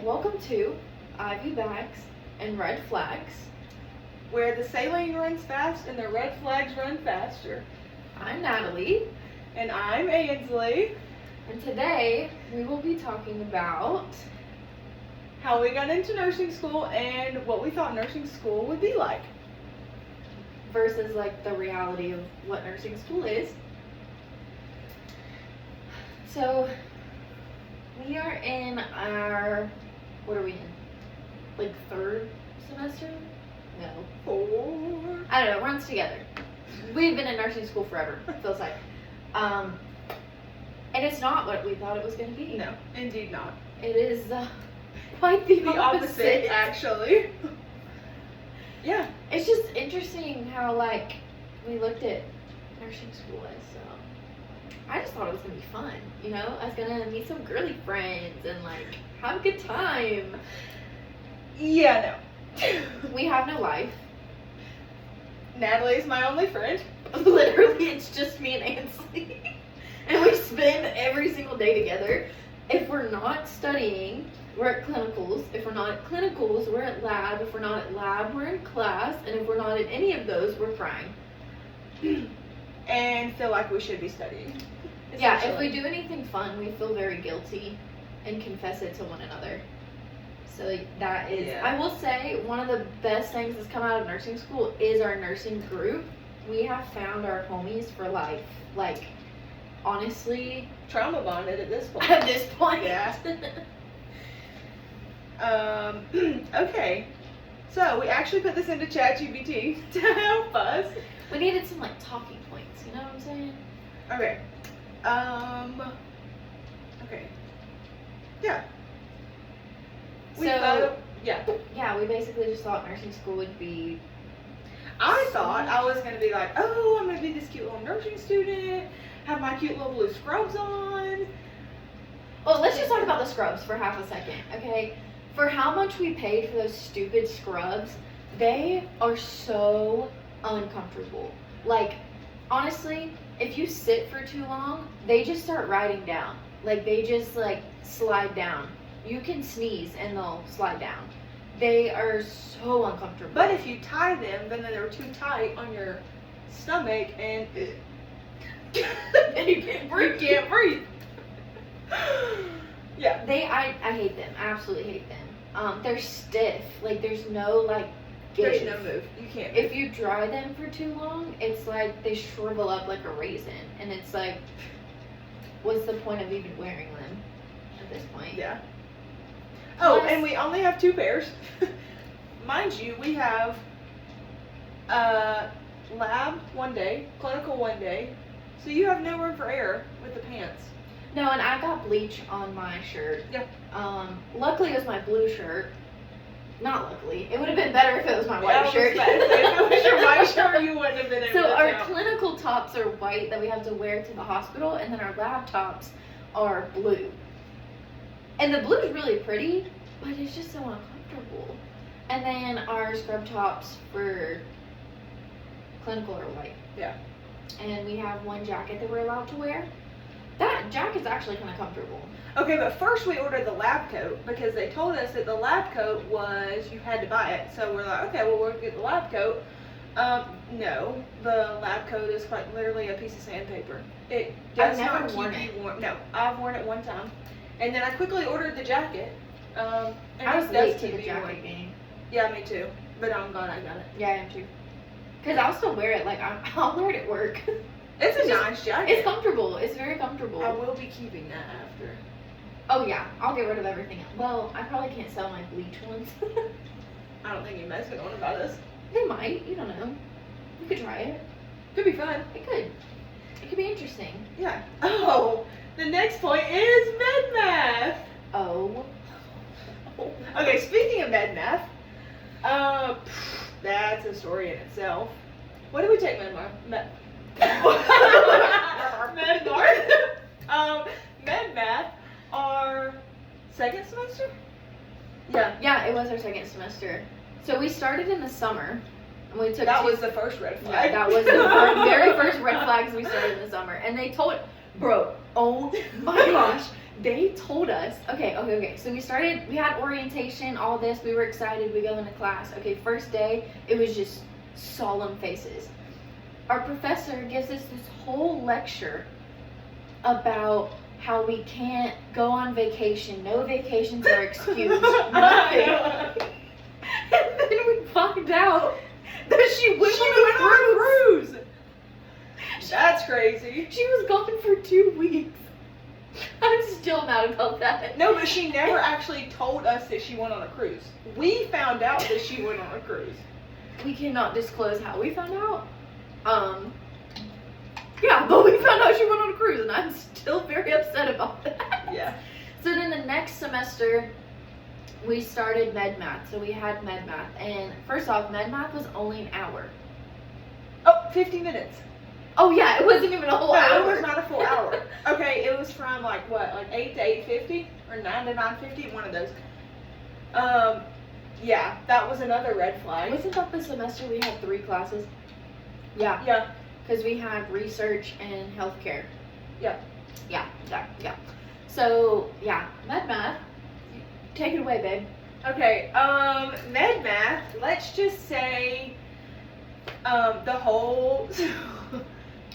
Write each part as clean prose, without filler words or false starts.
welcome to Ivy Bags and Red Flags. Where the saline runs fast and the red flags run faster. I'm Natalie, And I'm Ainsley. and today we will be talking about How we got into nursing school and what we thought nursing school would be like. versus like the reality of what nursing school is. So we are in our, what are we in? Like third semester? No. 4. I don't know, runs together. We've been in nursing school forever, it feels like. And it's not what we thought it was going to be. No, indeed not. It is quite the opposite. Actually. Yeah. It's just interesting how, like, we looked at nursing school as, I just thought it was going to be fun, you know? I was going to meet some girly friends and, like, have a good time. Yeah, no. We have no life. Natalie is my only friend. Literally, it's just me and Ainsley. And we spend every single day together. If we're not studying, we're at clinicals. If we're not at clinicals, we're at lab. If we're not at lab, we're in class. And if we're not at any of those, we're crying. And feel like we should be studying. Yeah, if essentially. we do anything fun, we feel very guilty and confess it to one another. So that is, Yeah. I will say, one of the best things that's come out of nursing school is our nursing group. We have found our homies for life. Like, honestly, Trauma bonded at this point. at this point. Yeah. Okay. So we actually put this into ChatGPT to help us. We needed some, like, talking points, you know what I'm saying? Okay. Okay. Yeah. We So- thought, yeah. Yeah, we basically just thought nursing school would be, I thought I was gonna be like, oh, I'm gonna be this cute little nursing student, have my cute little blue scrubs on. well, let's just talk about the scrubs for half a second, okay? For how much we paid for those stupid scrubs, they are so uncomfortable. Like, honestly, if you sit for too long, they just start riding down. Like, they just, like, slide down. You can sneeze and they'll slide down. They are so uncomfortable. But if you tie them, then they're too tight on your stomach and and you can't breathe. you can't breathe. Yeah. I hate them. I absolutely hate them. They're stiff. Like, there's no, like, There's give. no move. You can't. If you dry them for too long, it's like they shrivel up like a raisin. And it's like, what's the point of even wearing them at this point? Yeah. Oh, Plus- and we only have 2 pairs. Mind you, we have lab one day, clinical one day. So you have no room for error with the pants. No, and I got bleach on my shirt. Yeah. Luckily it was my blue shirt. Not luckily. It would have been better if it was my white Yeah, shirt. If it was your white shirt, you wouldn't have been able So to our tell. clinical tops are white that we have to wear to the hospital, and then our lab tops are blue. And the blue is really pretty, but it's just so uncomfortable. And then our scrub tops for clinical are white. Yeah. And we have one jacket that we're allowed to wear. That jacket's actually kind of comfortable. Okay, but first we ordered the lab coat because they told us that the lab coat was, you had to buy it. So we're like, okay, well, we'll get the lab coat. No, the lab coat is quite literally a piece of sandpaper. It does I've never not keep worn you it. warm. No, I've worn it one time. And then I quickly ordered the jacket. And I was it does late to keep the you warm. jacket game. Yeah, me too. But I'm glad I got it. Yeah, I am too. Because I'll still wear it. Like, I'll wear it at work. It's a It's just- nice jacket. It's comfortable. It's very comfortable. I will be keeping that after. Oh yeah, I'll get rid of everything. Well, I probably can't sell my bleach ones. I don't think anybody's gonna want to buy this. They might. You don't know. You could try it. Could be fun. It could. It could be interesting. Yeah. Oh, the next point is med math. Oh. Okay, speaking of med math, that's a story in itself. What did we take med math? Med math. Med math. Our second semester. Yeah. Yeah, it was our second semester. So we started in the summer, and we took. That two- was the first red Yeah, flag. that was the very first red flags we started in the summer, and they told, bro, oh my gosh, They told us, okay. So we had orientation, all this. We were excited. We go into class. Okay, first day, it was just solemn faces. Our professor gives us this whole lecture about how we can't go on vacation. No vacations are excused. Nothing. And then we find out that she went on a cruise. That's crazy. She was gone for 2 weeks. I'm still mad about that. No, but she never actually told us that she went on a cruise. We found out that she went on a cruise. We cannot disclose how we found out. Yeah, but we found out she went on a cruise, and I'm still very upset about that. Yeah. So then the next semester, we started med math. So we had med math, and first off, med math was only an hour. Oh, 50 minutes. Oh yeah, it wasn't even a whole No, hour. it was not a full hour. Okay, it was from like 8 to 8:50 or 9 to 9:50, one of those. Yeah, that was another red flag. Wasn't that the semester we had 3 classes? Yeah. Yeah. Because we had research and healthcare. Yeah. Yeah. So yeah, med math. Take it away, babe. Okay, med math, let's just say, the whole,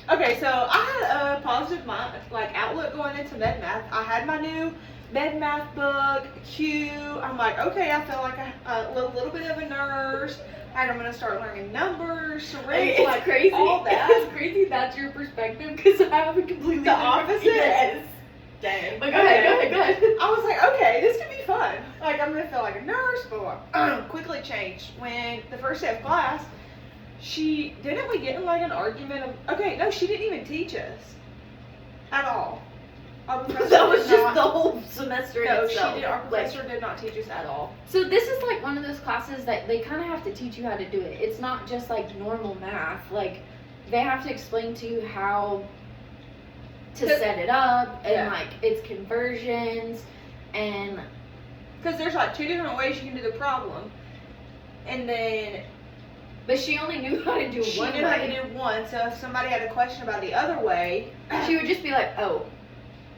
okay, so I had a positive outlook going into med math. I had my new med math book, Q. I'm like, okay, I feel like a little bit of a nurse, and I'm gonna start learning numbers, syringe, It's crazy. all that. It's crazy that's your perspective because I have a completely The different- opposite? Yes. Dang. But go ahead. I was like, okay, this could be fun. Like, I'm gonna feel like a nurse, but quickly changed. When the first day of class, didn't we get in like an argument of, okay, no, she didn't even teach us at all. Our professor That was did just not- the whole semester in No, itself. she did. Our Like, professor did not teach us at all. so this is like one of those classes that they kind of have to teach you how to do it. It's not just like normal math. Like they have to explain to you how to set it up and Yeah. like its conversions and Because there's like 2 different ways you can do the problem, and then but she only knew how to do she one knew how to way. do one. So if somebody had a question about the other way, She would just be like, "Oh,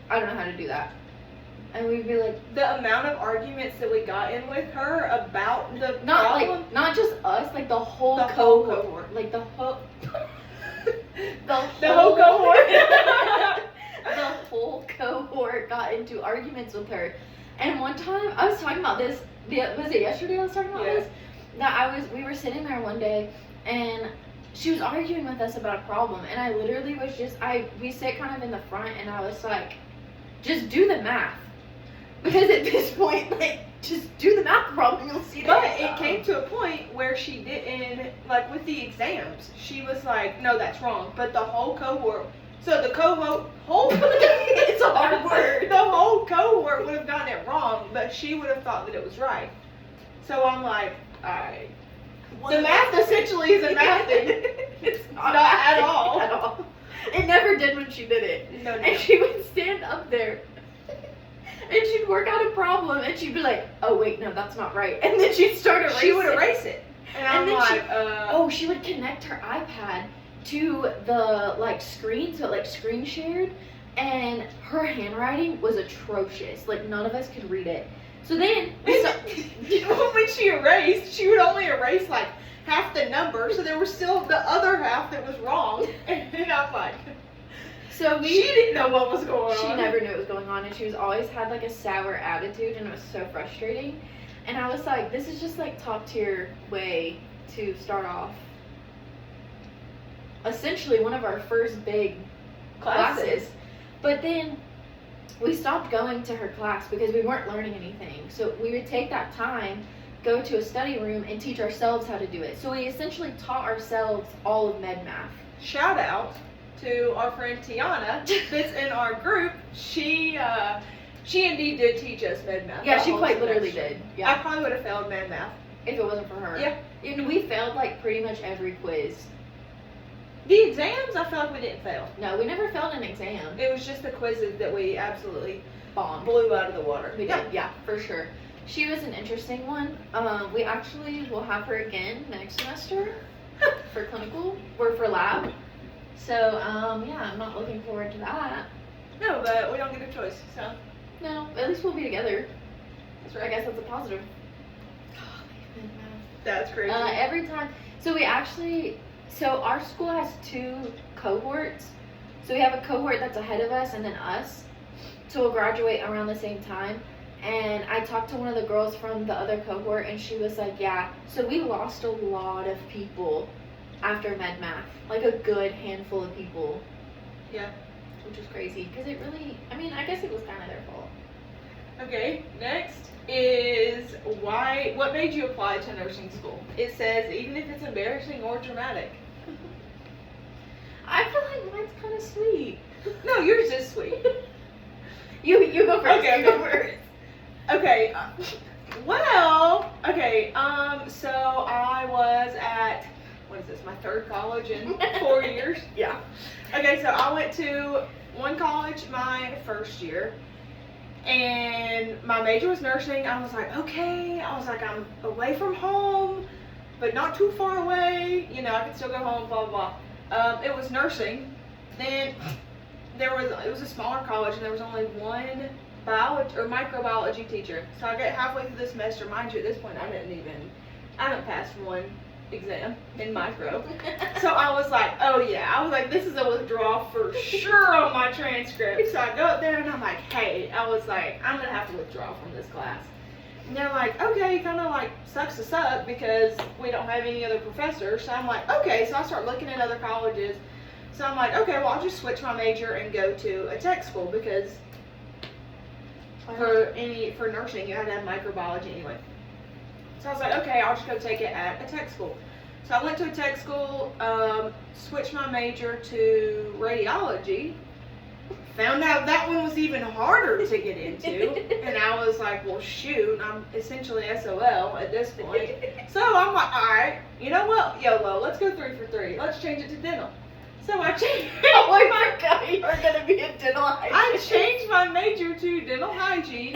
I don't know how to do that," and we'd be like, the amount of arguments that we got in with her about the not problem, like not just us, like the whole The whole cohort, cohort. like the whole the whole cohort. the whole cohort got into arguments with her. And one time, I was talking about this. Was it yesterday I was talking about Yeah. this? We were sitting there one day, and she was arguing with us about a problem, and I literally was we sit kind of in the front, and I was like, just do the math. Because at this point, like, just do the math problem, you'll see But that. it came to a point where she didn't, like with the exams, she was like, no, that's wrong. But the whole cohort, so the It's a hard word. The whole cohort would have gotten it wrong, but she would have thought that it was right. So I'm like, alright. The math essentially is a math thing. It's Not at all. At all. It never did when she did it. No, And she would stand up there and she'd work out a problem and she'd be like, oh wait, no, that's not right. And then she'd start erasing. She would erase it. And I'm then like, Oh, she would connect her iPad to the like screen, so it like screen shared, and her handwriting was atrocious. Like none of us could read it. So then when she erased, she would only erase like half the number, so there was still the other half that was wrong. And I'm like, she didn't know what was going on. She never knew what was going on, and she was always had like a sour attitude, and it was so frustrating. And I was like, this is just like top tier way to start off. Essentially, one of our first big classes. But then we stopped going to her class because we weren't learning anything. So we would take that time, go to a study room, and teach ourselves how to do it. So we essentially taught ourselves all of med math. Shout out to our friend Tiana that's in our group. She indeed did teach us med math. Yeah, the she whole quite literally semester. did. I Yeah. probably would have failed med math. If it wasn't for her. Yeah. And we failed like pretty much every quiz. The exams, I feel like we didn't fail. No, we never failed an exam. It was just the quizzes that we absolutely Bombed. blew out of the water. We did, yeah, for sure. She was an interesting one. We actually will have her again next semester for clinical or for lab. So, yeah, I'm not looking forward to that. No, but we don't get a choice, so. No, at least we'll be together. That's I right. guess that's a positive. That's crazy. Every time, so our school has 2 cohorts. So we have a cohort that's ahead of us and then us. So we'll graduate around the same time. And I talked to one of the girls from the other cohort and she was like, yeah, so we lost a lot of people after med math. Like a good handful of people. Yeah. Which is crazy because it really, I guess it was kind of their fault. Okay, next is what made you apply to nursing school? It says, even if it's embarrassing or traumatic. I feel like mine's kind of sweet. No, yours is sweet. You go first. Okay, you go first. Okay, so I was at, what is this, my 3rd college in 4 years? Yeah. Okay, so I went to one college my first year, and my major was nursing. I was like, okay, I'm away from home, but not too far away, I can still go home, blah, blah, blah. It was nursing. Then it was a smaller college, and there was only one biology or microbiology teacher. So I get halfway through the semester. Mind you, at this point I haven't passed one exam in micro. So I was like, oh yeah, this is a withdrawal for sure on my transcript. So I go up there and I'm like, hey, I'm gonna have to withdraw from this class. And they're like, okay, kind of like sucks to suck because we don't have any other professors. So I'm like, okay. So I start looking at other colleges. So I'm like, okay, well I'll just switch my major and go to a tech school because for nursing you had to have microbiology anyway. So I was like, okay, I'll just go take it at a tech school. So I went to a tech school, switched my major to radiology, found out that one was even harder to get into, and I was like, well shoot, I'm essentially SOL at this point. So I'm like, alright, you know what, YOLO, let's go 3 for 3, let's change it to dental. So I changed. Oh my god, you're gonna be a dental hygiene. I changed my major to dental hygiene.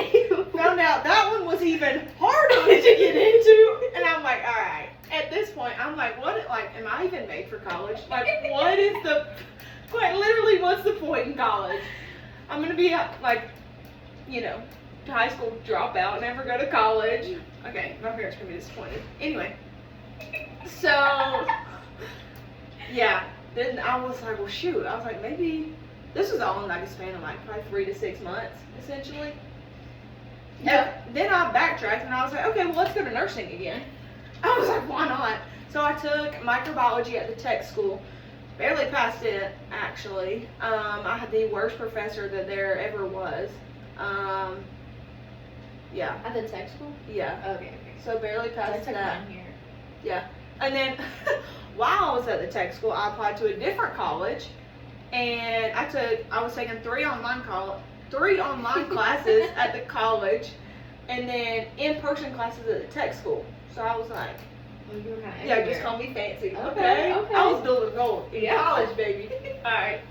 Found out that one was even harder to get into, and I'm like, all right. At this point, I'm like, what? Like, am I even made for college? Like, what is the? Like, literally, what's the point in college? I'm gonna be like, high school dropout, never go to college. Okay, my parents are gonna be disappointed. Anyway, so yeah. Then I was like, well, shoot. I was like, maybe this was all in like a span of like probably 3 to 6 months, essentially. Yeah. Then I backtracked and I was like, okay, well, let's go to nursing again. I was like, why not? So I took microbiology at the tech school. Barely passed it, actually. I had the worst professor that there ever was. Yeah. At the tech school? Yeah. Okay. So barely I passed took that. mine here. Yeah. And then while I was at the tech school, I applied to a different college, and I was taking 3 online classes at the college, and then in-person classes at the tech school. So I was like, Well, you were kind of yeah, just call me fancy. Okay. I was dual enrolled in college, baby. All right.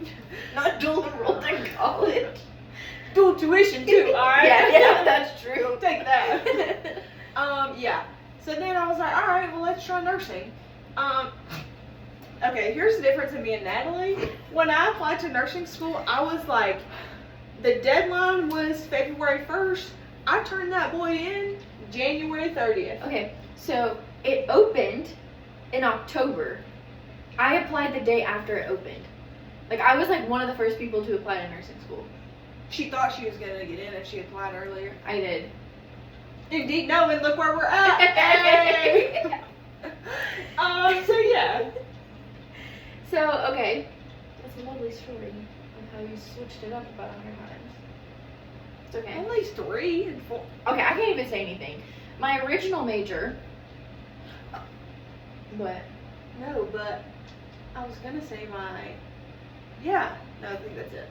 Not dual enrolled in college. Dual tuition too. All right. Yeah, that's true. Take that. Yeah. So then I was like, all right, well, let's try nursing. Okay, here's the difference in me and Natalie. When I applied to nursing school, I was like, the deadline was February 1st. I turned that boy in January 30th. Okay, so it opened in October. I applied the day after it opened. Like, I was like one of the first people to apply to nursing school. She thought she was going to get in if she applied earlier. I did. Indeed, no, and look where we're at. Hey! So yeah. So, okay. That's a lovely story of how you switched it up about 100 times. It's okay. At least 3 and 4. Okay, I can't even say anything. My original major. What? No, but I was gonna say yeah, no, I think that's it.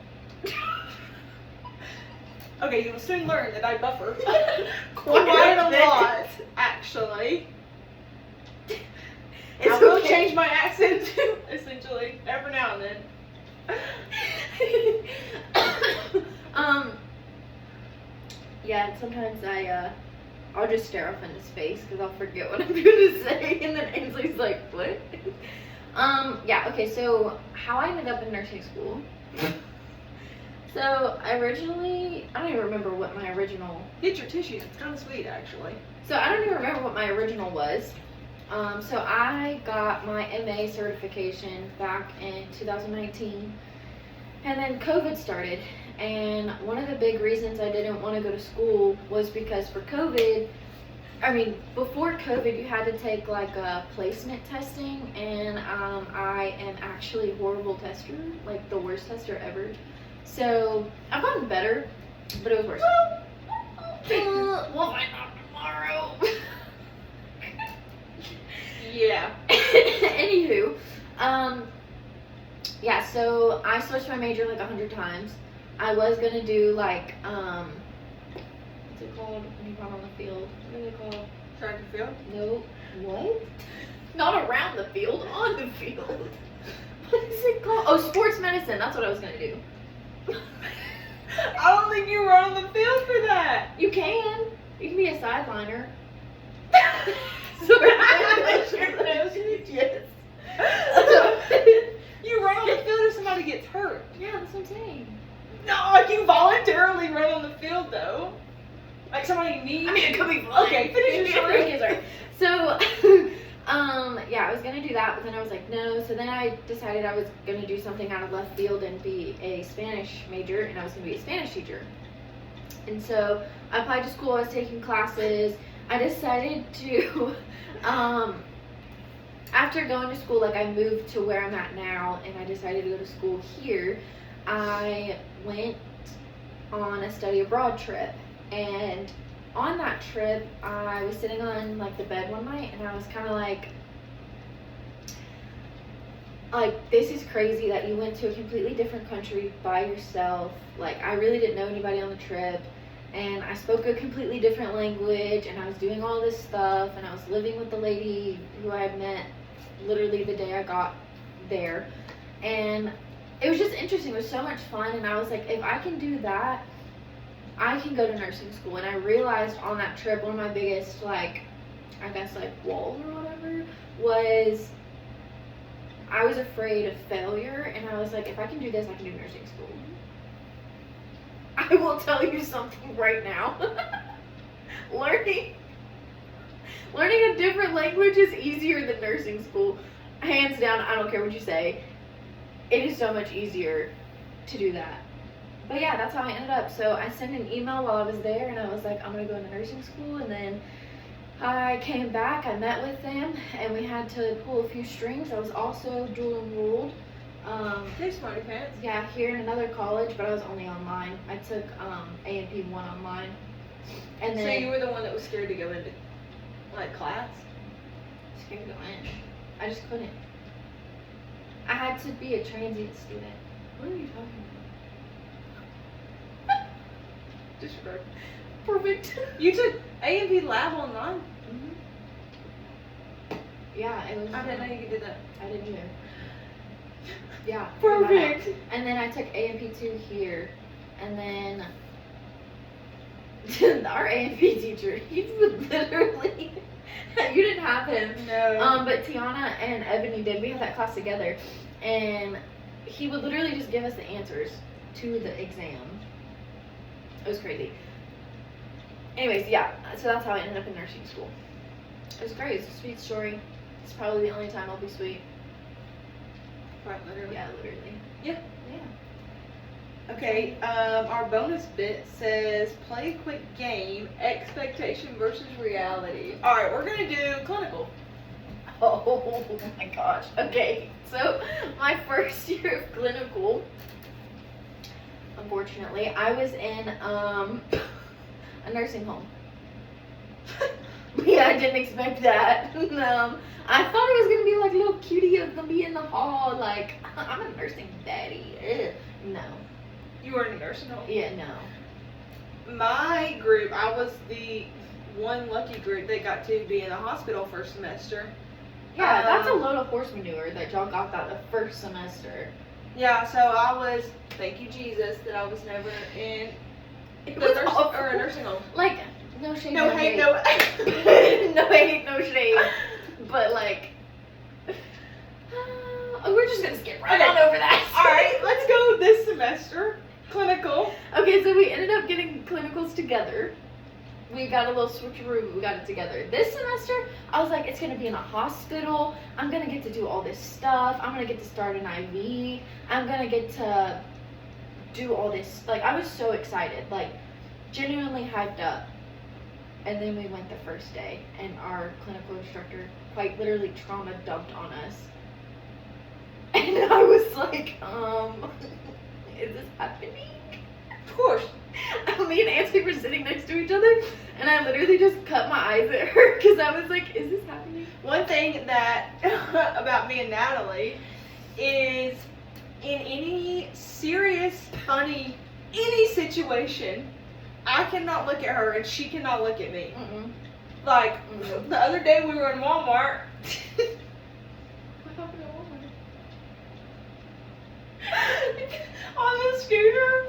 Okay, you will soon learn that I buffer quite a lot, actually. I will change my accent too, essentially, every now and then. Yeah, sometimes I'll just stare off into space because I'll forget what I'm going to say, and then Ainsley's like, what? Yeah, okay, so how I ended up in nursing school. So originally, I don't even remember what my original. Get your tissues. It's kind of sweet, actually. So I don't even remember what my original was. So I got my MA certification back in 2019, and then COVID started. And one of the big reasons I didn't want to go to school was because for COVID, I mean, before COVID, you had to take like a placement testing, and I am actually a horrible tester, like the worst tester ever. So I've gotten better, but it was worse. We'll find out tomorrow. Yeah. Anywho, yeah. So I switched my major like 100 times. I was gonna do like what's it called when you run on the field? What are they called? Track and field? No. What? Not around the field, on the field. What is it called? Oh, sports medicine. That's what I was gonna do. I don't think you were on the field for that. You can. You can be a sideliner. So yes. You run on the field if somebody gets hurt. Yeah, that's what I'm saying. No, like you voluntarily run on the field though. Like somebody needs. I mean, it could be fun. Okay, finish your story. So, yeah, I was gonna do that, but then I was like, no. So then I decided I was gonna do something out of left field and be a Spanish major, and I was gonna be a Spanish teacher. And so I applied to school. I was taking classes. I decided to, after going to school, like I moved to where I'm at now, and I decided to go to school here. I went on a study abroad trip, and on that trip, I was sitting on like the bed one night, and I was kind of like, this is crazy that you went to a completely different country by yourself. Like, I really didn't know anybody on the trip, and I spoke a completely different language, and I was doing all this stuff, and I was living with the lady who I had met literally the day I got there, and it was just interesting. It was so much fun, and I was like, if I can do that, I can go to nursing school. And I realized on that trip, one of my biggest, like, I guess, like, walls or whatever, was I was afraid of failure, and I was like, if I can do this, I can do nursing school. I will tell you something right now. Learning a different language is easier than nursing school. Hands down, I don't care what you say. It is so much easier to do that. But yeah, that's how I ended up. So I sent an email while I was there, and I was like, I'm going to go into nursing school. And then I came back, I met with them, and we had to pull a few strings. I was also dual enrolled. Hey, smarty pants. Yeah, here in another college, but I was only online. I took A&P 1 online. And then So you were the one that was scared to go into, like, class? scared to go in. I just couldn't. I had to be a transient student. What are you talking about? Disregard. Perfect. You took A&P Lab online? Yeah, it was. I didn't know you could do that. I didn't either. Yeah. Perfect. And then I took A&P 2 here, and then our A&P teacher, he would literally. You didn't have him. No. But Tiana and Ebony did. We had that class together, and he would literally just give us the answers to the exam. It was crazy. Anyways, yeah. So that's how I ended up in nursing school. It was great. It's a sweet story. It's probably the only time I'll be sweet. Right, literally. Yeah, literally. Yeah. Yeah. Okay, our bonus bit says play a quick game, expectation versus reality. Alright, we're gonna do clinical. Oh my gosh. Okay. So my first year of clinical, unfortunately, I was in a nursing home. Yeah, I didn't expect that. I thought it was gonna be like a little cutie of me in the hall, like I'm a nursing daddy. Ugh. No. You were in a nursing home? Yeah, no. My group, I was the one lucky group that got to be in the hospital first semester. Yeah, that's a load of horse manure that y'all got that the first semester. Yeah, so I was, thank you Jesus, that I was never in It the was nursing, awful. or a nursing home. Like, no shade. No hate, no. No hate, no shade. But like, we're just gonna skip right on over that. Alright, let's go this semester. Clinical. Okay, so we ended up getting clinicals together. We got a little switcheroo, but we got it together. This semester, I was like, it's gonna be in a hospital. I'm gonna get to do all this stuff. I'm gonna get to start an IV. I'm gonna get to do all this. Like, I was so excited, like, genuinely hyped up. And then we went the first day, and our clinical instructor quite literally trauma dumped on us. And I was like, is this happening? Of course. Me and Nancy were sitting next to each other, and I literally just cut my eyes at her because I was like, is this happening? One thing that about me and Natalie is in any serious, funny, any situation, I cannot look at her and she cannot look at me. Mm-mm. Like, Mm-mm. the other day we were in Walmart. What happened at Walmart? On the scooter.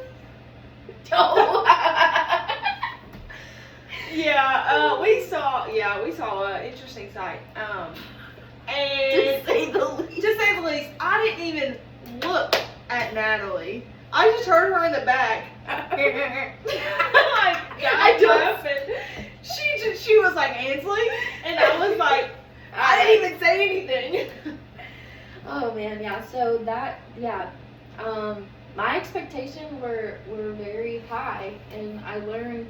Oh. We saw an interesting sight. To And say the least. to say the least, I didn't even look at Natalie. I just heard her in the back. Like, I don't- laughing. She was like, Ansley, and I was like, I didn't even say anything. Oh man, yeah. So that, yeah. My expectations were very high, and I learned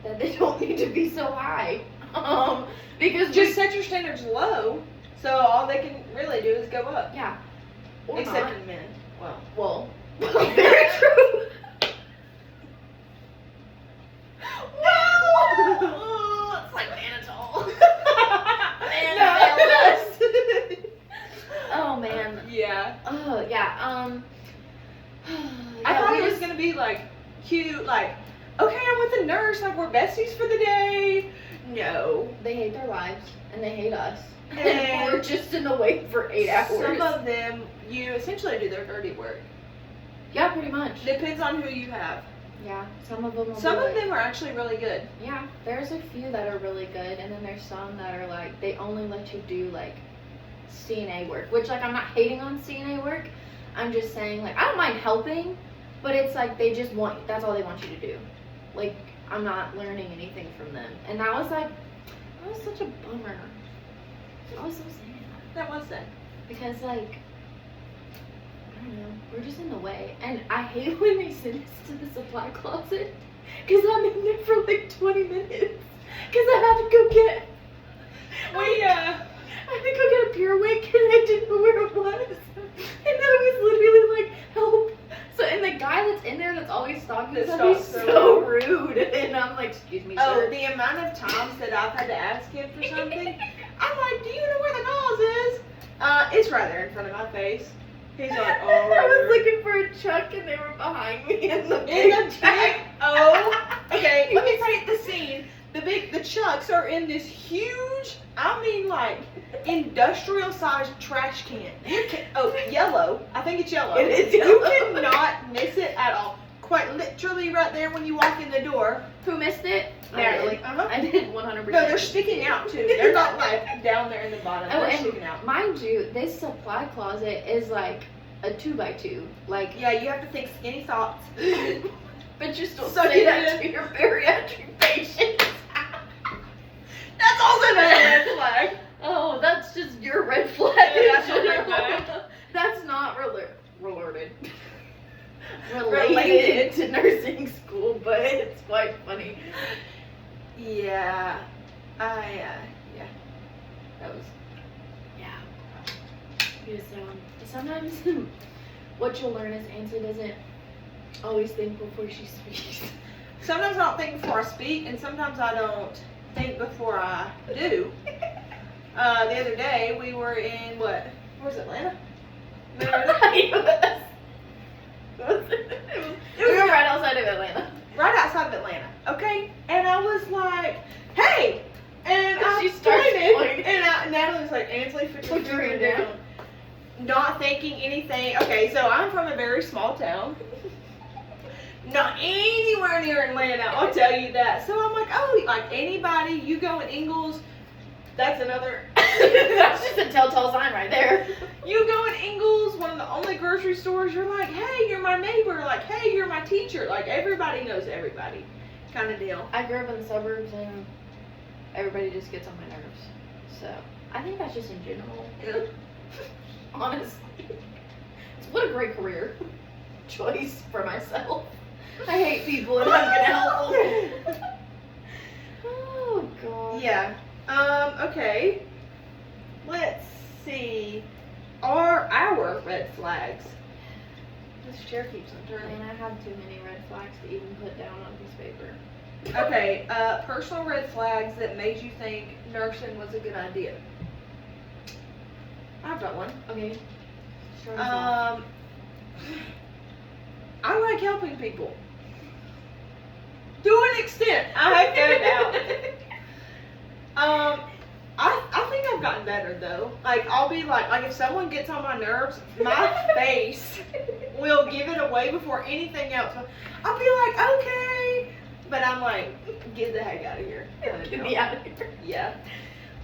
that they don't need to be so high. Because Just set your standards low, so all they can really do is go up. yeah. Or Except not. in men. Well. Well, very true. It's like Manitoul. Oh man. Yeah. Oh yeah. I yeah, thought we it was just- gonna be like cute, like, okay, I'm with the nurse, like we're besties for the day. No. They hate their lives and they hate us. And And we're just in the wait for 8 hours. Some of them, you essentially do their dirty work. Yeah, pretty much. Depends on who you have. Yeah, some of them. Will Some be of like- them are actually really good. Yeah, there's a few that are really good, and then there's some that are like they only let you do like CNA work, which like I'm not hating on CNA work. I'm just saying like I don't mind helping, but it's like they just want that's all they want you to do. Like I'm not learning anything from them, and that was such a bummer. I was so sad That was it. because like I don't know, we're just in the way, and I hate when they send us to the supply closet because I'm in there for like 20 minutes because I had to go get. I had to go get a Pure Wick and I didn't know where it was, and I was literally like, help. So and the guy that's in there that's always stocking That stuff, he's stocks so rude, and I'm like, excuse me, Oh, sir. the amount of times that I've had to ask him for something, I'm like, do you know where the gauze is? It's right there in front of my face. He's like, oh, I right was there. looking for a Chuck and they were behind me in the In big the big, okay, let me paint the scene. The Chucks are in this huge, I mean like, industrial sized trash can. You can, yellow. I think it's yellow. It is You yellow. cannot miss it at all. Quite literally right there when you walk in the door. Who missed it? Natalie. I did 100%. No, they're sticking out too. They're not like down there in the bottom. Oh, They're and sticking out. mind you, this supply closet is like a 2x2. Like, Yeah, you have to think skinny thoughts. but you're still So saying you that did- to your bariatric patients. That's also not a red flag. Oh, that's just your red flag. Yeah, that's your red flag. That's not related. Related. Related to nursing school, but it's quite funny. Yeah. Yeah. That was. Yeah. Because sometimes what you'll learn is Ansley doesn't always think before she speaks. Sometimes I don't think before I speak, and sometimes I don't think before I do. The other day we were in what? Where's Atlanta? We were right outside of Atlanta. Right outside of Atlanta. Okay, and I was like, "Hey!" And I She starts pointed, pointing. and Natalie was like, "Ansley, put your Put your finger hand down." Not thinking anything. Okay, so I'm from a very small town. Not anywhere near Atlanta, I'll tell you that. So I'm like, oh, like anybody, you go in Ingalls, that's another. That's just a telltale sign right there. You go in Ingles, one of the only grocery stores, you're like, hey, you're my neighbor. Like, hey, you're my teacher. Like, everybody knows everybody kind of deal. I grew up in the suburbs and everybody just gets on my nerves. So, I think that's just in general. Yeah. Honestly. What a great career choice for myself. I hate people and I'm gonna help them. Oh, God. Yeah. Okay. Let's see. Are our red flags? This chair keeps on turning. And I have too many red flags to even put down on a piece of paper. Okay, personal red flags that made you think nursing was a good idea. I've got one. Okay. Sure. I I like helping people. To an extent, I have found out. I think I've gotten better though. Like I'll be like if someone gets on my nerves, my face will give it away before anything else. I'll be like, okay, but I'm like, get the heck out of here. Get me out of here. Yeah.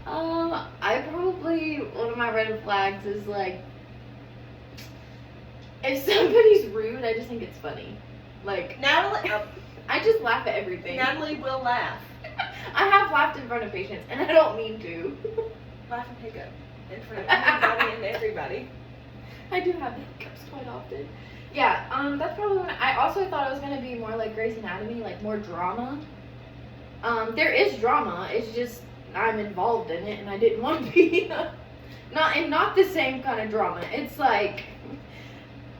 I probably, one of my red flags is like, if somebody's rude, I just think it's funny. Like, Natalie, I just laugh at everything. Natalie will laugh. I have laughed in front of patients, and I don't mean to. Laugh and hiccup in front of anybody and everybody. I do have hiccups quite often. Yeah, that's probably when I also thought it was gonna be more like Grey's Anatomy, like more drama. There is drama. It's just I'm involved in it, and I didn't want to be. Not the same kind of drama. It's like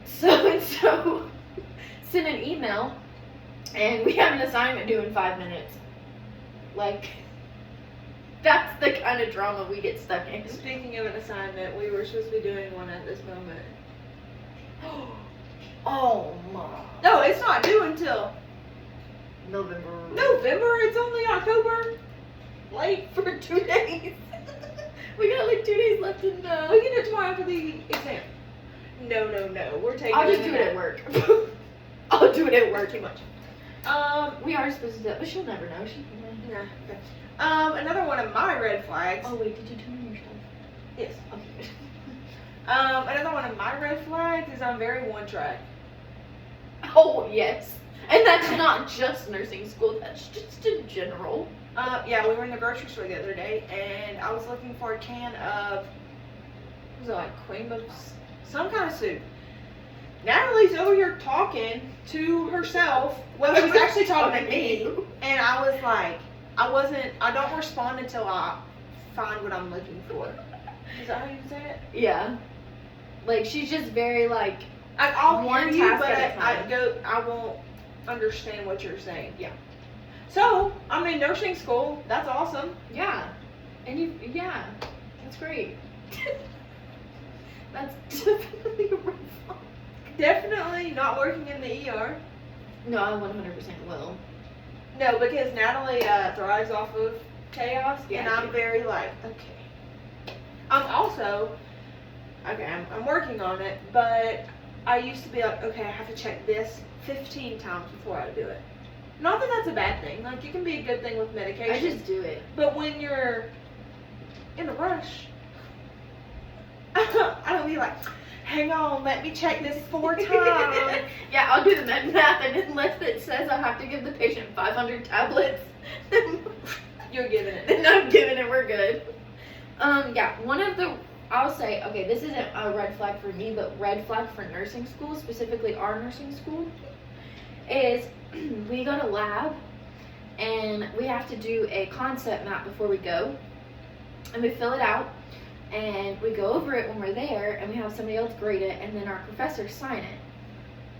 so and so sent an email, and we have an assignment due in 5 minutes. Like, that's the kind of drama we get stuck in. Speaking of an assignment, we were supposed to be doing one at this moment. Oh my. No, it's not due until November. November. It's only October. Late for 2 days. We got like 2 days left in We can do it tomorrow after the exam. No. We're taking I'll just do it at work. I'll do it at work. Too much. We are supposed to do it, but she'll never know. Nah. Another one of my red flags. Oh wait, did you turn on your stuff? Yes. Okay. Another one of my red flags is I'm very one track. Oh yes. And that's not just nursing school, that's just in general. Yeah, we were in the grocery store the other day, and I was looking for a can of, what was it, like cream of some kind of soup. Natalie's over here talking to herself. Well, she's actually talking to me, and I was like, I don't respond until I find what I'm looking for. Is that how you say it? Yeah. Like, she's just very, like, I'll hear one you, task but at a time. I won't understand what you're saying. Yeah. So, I'm in nursing school. That's awesome. yeah. And yeah, that's great. That's definitely a red flag. Definitely not working in the ER. No, I 100% will. No, because Natalie thrives off of chaos, Yeah, and I I'm do. very like, okay. I'm also, okay, I'm working on it, but I used to be like, okay, I have to check this 15 times before I do it. Not that that's a bad thing. Like, it can be a good thing with medication. I just do it. But when you're in a rush, I don't be like, hang on, let me check this 4 times. Yeah, I'll do the math, and unless it says I have to give the patient 500 tablets, then You're giving it. then I'm giving it, we're good. Yeah, one of the, I'll say, okay, this isn't a red flag for me, but red flag for nursing school, specifically our nursing school, is we go to lab, and we have to do a concept map before we go, and we fill it out, and we go over it when we're there, and we have somebody else grade it, and then our professors sign it.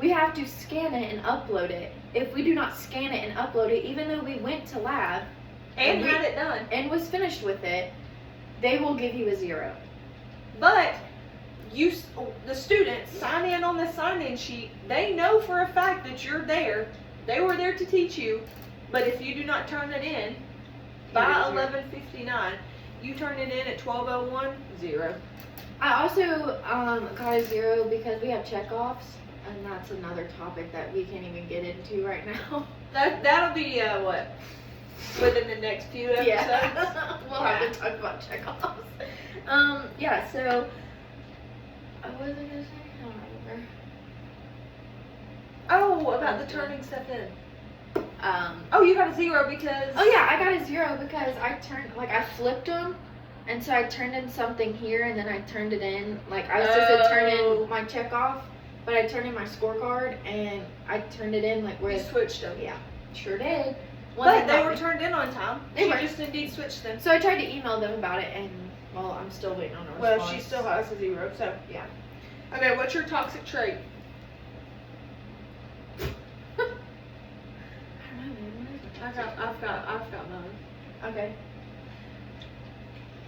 We have to scan it and upload it. If we do not scan it and upload it, even though we went to lab And we- had it done. and was finished with it, they will give you a 0. But the students sign in on the sign-in sheet. They know for a fact that you're there. They were there to teach you. But if you do not turn it in by You're 0. 11:59, you turn it in at 12:01, 0. I also got a 0 because we have checkoffs, and that's another topic that we can't even get into right now. That'll be what? Within the next few episodes. Yeah, we'll have to talk about checkoffs. Yeah, so What was I gonna say? I don't remember. Oh, about the turning stuff in. Um. Oh, you got a 0 because. Oh yeah, I got a 0 because I flipped them, and so I turned in something here, and then I turned it in. Like I was supposed to turn in my check off, but I turned in my scorecard, and I turned it in like where. You switched them. Yeah, sure did. But they were turned in on time. They She were. just indeed switched them. So I tried to email them about it, and well, I'm still waiting on a response. Well, she still has a 0, so. Yeah. Okay, what's your toxic trait? I don't know, man. What is my I've got mine. Okay.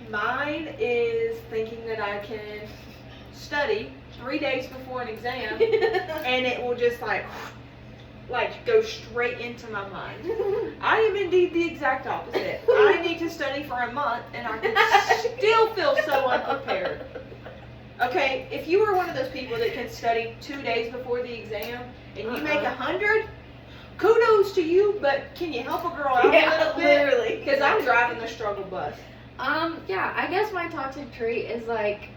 Mine is thinking that I can study 3 days before an exam, and it will just like go straight into my mind. I am indeed the exact opposite. I need to study for a month, and I can still feel so unprepared. Okay, if you were one of those people that can study 2 days before the exam and you make 100, kudos to you, but can you help a girl out a little bit? Literally. Because I'm driving the struggle bus. Yeah, I guess my toxic trait is like,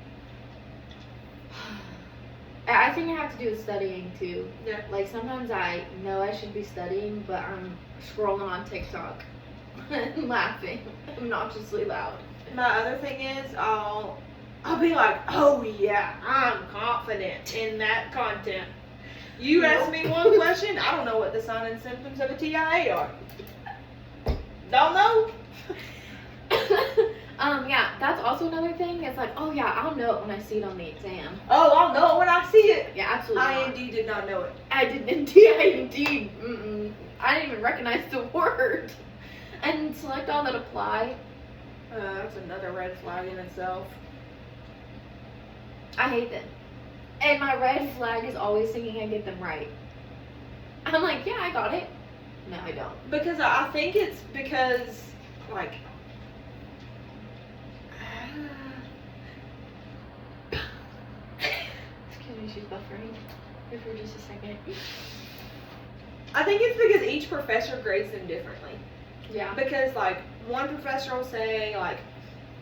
I think it has to do with studying too. Yeah. Like sometimes I know I should be studying, but I'm scrolling on TikTok and laughing obnoxiously loud. My other thing is I'll be like, oh yeah, I'm confident in that content. You ask me one question, I don't know what the signs and symptoms of a TIA are. Don't know. Yeah, that's also another thing. It's like, oh yeah, I'll know it when I see it on the exam. Oh, I'll know it when I see it. Yeah, absolutely. I not. indeed did not know it. I didn't indeed. I didn't even recognize the word. And select all that apply. That's another red flag in itself. I hate them. And my red flag is always thinking I get them right. I'm like, yeah, I got it. No, I don't. Because I think it's because, like, Excuse me, she's buffering. Here for just a second. I think it's because each professor grades them differently. Yeah. Because, like, one professor will say, like,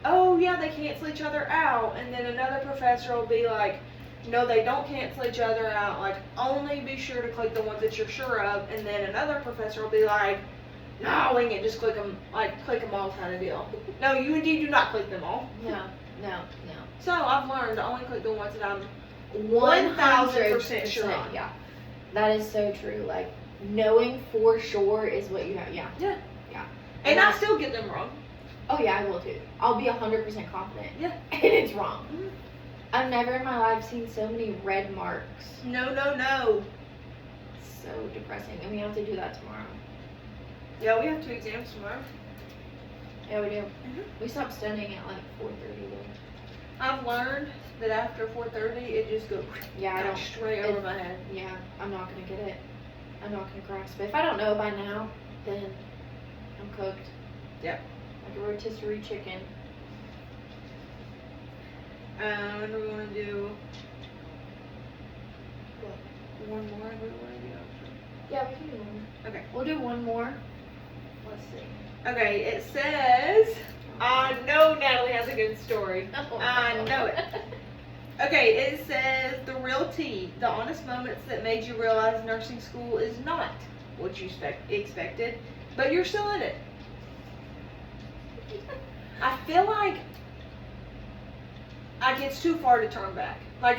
oh, yeah, they cancel each other out. And then another professor will be like, no, they don't cancel each other out. Like, only be sure to click the ones that you're sure of. And then another professor will be like, no, wing it, just click them all kind of deal. No, you indeed do not click them all. No. So I've learned to only click the ones that I'm 1000% sure on. Yeah. That is so true. Like, knowing for sure is what you have. Yeah. Yeah. Yeah. And I still get them wrong. Oh, yeah, I will too. I'll be 100% confident. Yeah. And it's wrong. Mhm. I've never in my life seen so many red marks. No. So depressing. And we have to do that tomorrow. Yeah, we have 2 exams tomorrow. Yeah, we do. Mhm. We stopped studying at like 4:30 though. I've learned that after 4:30, it just goes Yeah, I don't. straight over my head. Yeah, I'm not gonna get it. I'm not gonna grasp it. If I don't know by now, then I'm cooked. Yep. Like a rotisserie chicken. And we want to do one more. What do we want to do? Yeah, we can do one more. Okay. We'll do one more. Let's see. Okay. It says, I know Natalie has a good story. I know it. Okay. It says the real tea, the honest moments that made you realize nursing school is not what you expected, but you're still in it. I feel like it's too far to turn back. Like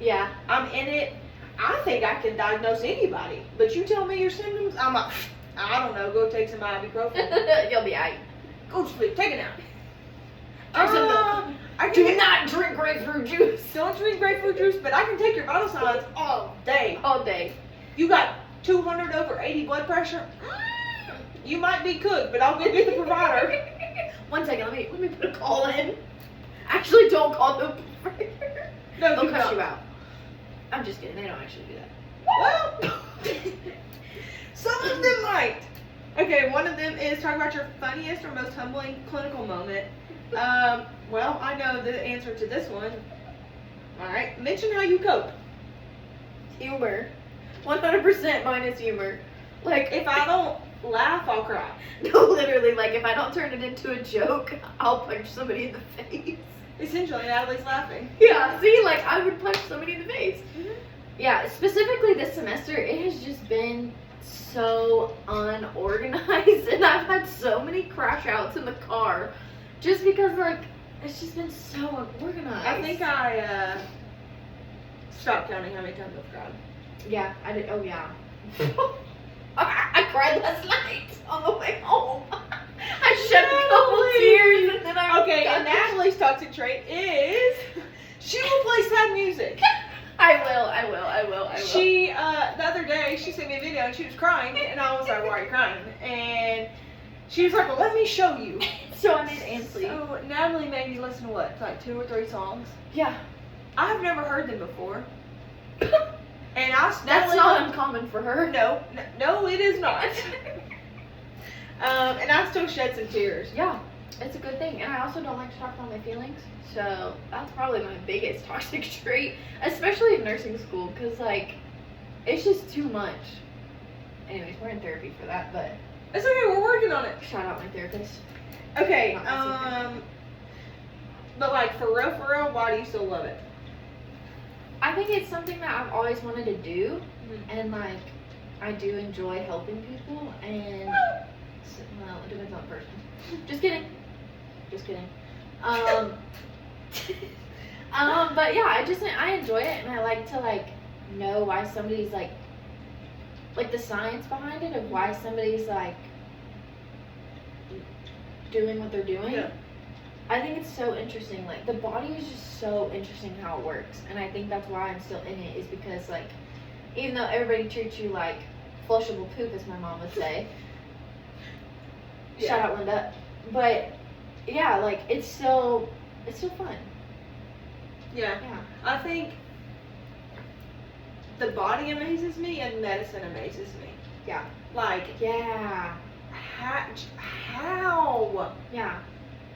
Yeah. I'm in it. I think I can diagnose anybody, but you tell me your symptoms, I'm like, I don't know. Go take some ibuprofen. You'll be aight. Go to sleep. Take a nap. Drink some milk. I Do can not drink grapefruit juice. don't drink grapefruit juice, but I can take your vital signs all day. All day. You got 200/80 blood pressure. You might be cooked, but I'll give you the provider. 1 second. Let me put a call in. Actually, don't call the provider. No, They'll do cut not. you out. I'm just kidding. They don't actually do that. Well, some of them might. Okay, one of them is talk about your funniest or most humbling clinical moment. Well, I know the answer to this one. All right, mention how you cope. Humor. 100% mine is humor. Like, If I don't laugh, I'll cry. no, literally, like, if I don't turn it into a joke, I'll punch somebody in the face. Essentially, Natalie's laughing. Yeah, see, like, I would punch somebody in the face. Mhm. Yeah, specifically this semester, it has just been so unorganized, and I've had so many crash outs in the car just because, like, it's just been so unorganized. I think I stopped counting how many times I've cried. Yeah, I did. Oh, yeah. I cried last night on the way home. I shed a couple tears, and then I Okay, got and Natalie's toxic trait is she will play sad music. I will. She, the other day, she sent me a video and she was crying, and I was like, why are you crying? And she was like, well, let me show you. So I made Ansley. So Natalie made me listen to what, like 2 or 3 songs? Yeah. I've never heard them before. And That's Natalie, not uncommon for her. No, it is not. And I still shed some tears. Yeah, it's a good thing. And I also don't like to talk about my feelings. So that's probably my biggest toxic trait, especially in nursing school, because, like, it's just too much. Anyways, we're in therapy for that, but It's okay, we're working on it. shout out my therapist. Okay, Not my but like for real, why do you still love it? I think it's something that I've always wanted to do, Mhm. and, like, I do enjoy helping people, and, well, it depends on the person. Just kidding. But yeah, I enjoy it, and I like to, like, know why somebody's, like the science behind it of why somebody's, like, doing what they're doing. Yeah. I think it's so interesting. Like, the body is just so interesting how it works, and I think that's why I'm still in it, is because, like, even though everybody treats you like flushable poop, as my mom would say, shout out Linda, but yeah, like, it's still fun. Yeah. Yeah. I think the body amazes me and medicine amazes me. Yeah. Like, Yeah. how? Yeah.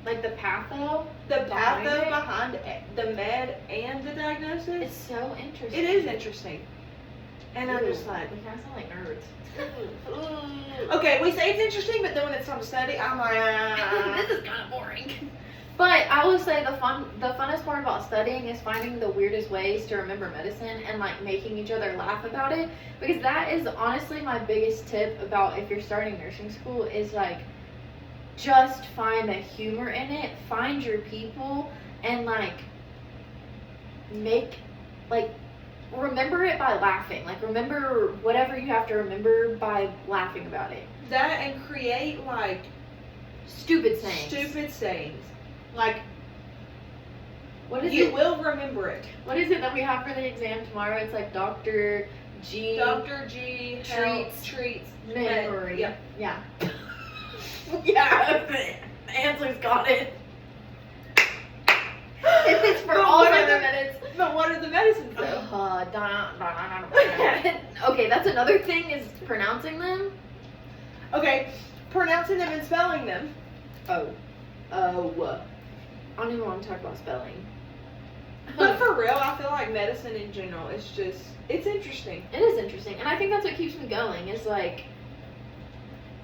Like the patho, The Behind patho it? behind the med and the diagnosis, it's so interesting. it is interesting. And I'm Ew, just like, we kind of sound like nerds. okay, we say it's interesting, but then when it's time to study, I'm like, This is kind of boring. But I will say the funnest part about studying is finding the weirdest ways to remember medicine and, like, making each other laugh about it, because that is honestly my biggest tip about if you're starting nursing school is, like, just find the humor in it, find your people, and, like, remember it by laughing. Like, remember whatever you have to remember by laughing about it. that and create like Stupid sayings. stupid sayings. Like, What is you it? will remember it. What is it that we have for the exam tomorrow? It's like Dr. G. Dr. G treats memory. Yeah. Yeah. Yeah. Ansley's got it. If it's for But all what are other the- minutes. But what are the medicines though? Okay, that's another thing is pronouncing them. Okay, pronouncing them and spelling them. Oh. I don't even want to talk about spelling. But for real, I feel like medicine in general is just, it's interesting. It is interesting, and I think that's what keeps me going. Is like,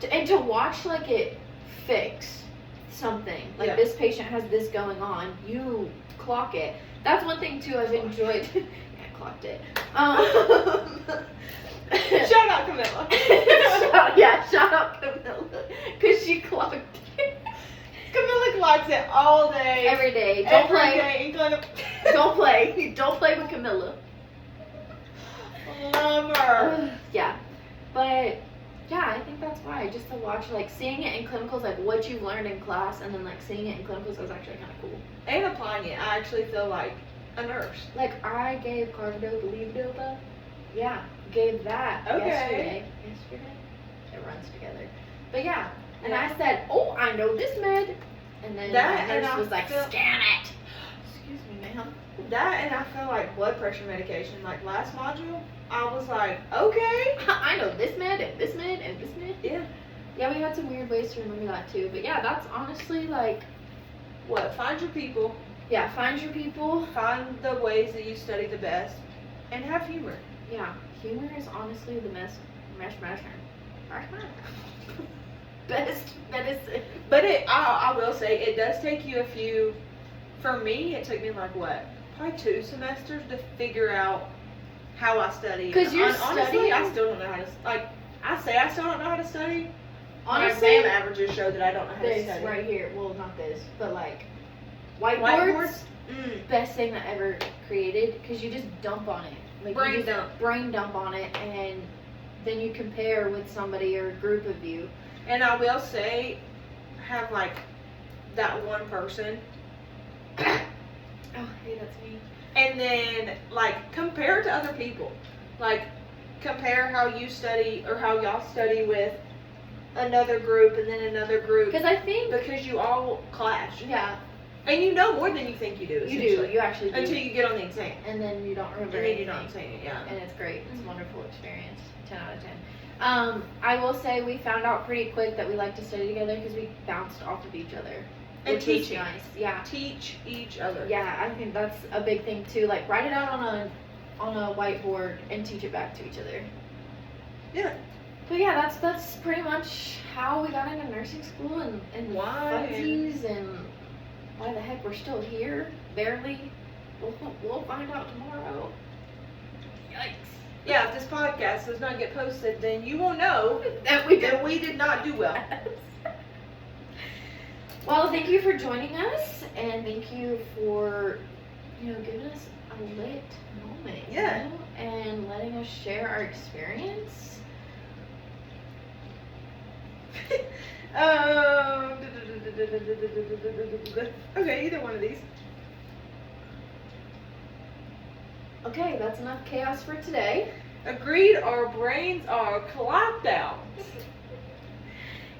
to watch like it fix something. Like, Yeah. this patient has this going on. You clock it. That's one thing too I've enjoyed. Yeah, I clocked it. Shout out Camilla. Shout out Camilla, cause she clocked it Camilla clocks it all day. every day. Don't Every play. day, including- Don't play. Don't play with Camilla. Love her. Yeah, but yeah, I think that's why. Just to watch, like, seeing it in clinicals, like what you've learned in class, and then, like, seeing it in clinicals is actually kind of cool. And applying it, I actually feel like a nurse. Like, I gave carbidopa, levodopa. Yeah, gave that Okay. yesterday. It runs together. But yeah, and Yeah. I said, oh, I know this med. And then That, my and nurse I was like, feel- scan it. Excuse me, ma'am. That and I feel like blood pressure medication. Like last module, I was like, okay. I know this med and this med and this med. Yeah. Yeah, we had some weird ways to remember that too. But yeah, that's honestly like, What? Find your people. yeah, find your people. Find the ways that you study the best, and have humor. Yeah, humor is honestly the best best medicine. But I will say, it does take you a few for me, it took me like what, probably 2 semesters to figure out how I study. 'Cause you're honestly, studying- I still don't know how to I say I still don't know how to study. Honestly, my exam averages show that I don't know how to this study. right here, well, not this, but like whiteboards, Whiteboards? Mm. best thing that ever created, because you just dump on it. Like Brain you just dump. brain dump on it, and then you compare with somebody or a group of you. And I will say, have like that one person, Oh, hey, that's me. and then like compare to other people. Like compare how you study or how y'all study with another group and then another group, Because I think, because you all clash. yeah, And you know more than you think you do. you do. essentially. You actually do. Until you get on the exam. And then you don't remember And then anything. you don't say it, yeah. And it's great. It's a wonderful experience. 10 out of 10. I will say we found out pretty quick that we like to study together because we bounced off of each other. And Which was teaching. nice. Yeah. Teach each other. Yeah, I think that's a big thing too. Like write it out on a whiteboard and teach it back to each other. Yeah. But yeah, that's pretty much how we got into nursing school and Why? funsies and why the heck we're still here, barely. We'll find out tomorrow. Yikes. Yeah, if this podcast does not get posted, then you will know That we that we did not do well. Well, thank you for joining us, and thank you for, giving us a lit moment. Yeah. And letting us share our experience. Okay, either one of these. Okay, that's enough chaos for today. Agreed, our brains are clapped out.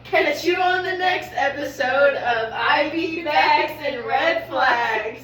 Catch you on the next episode of IB Facts and Red Flags.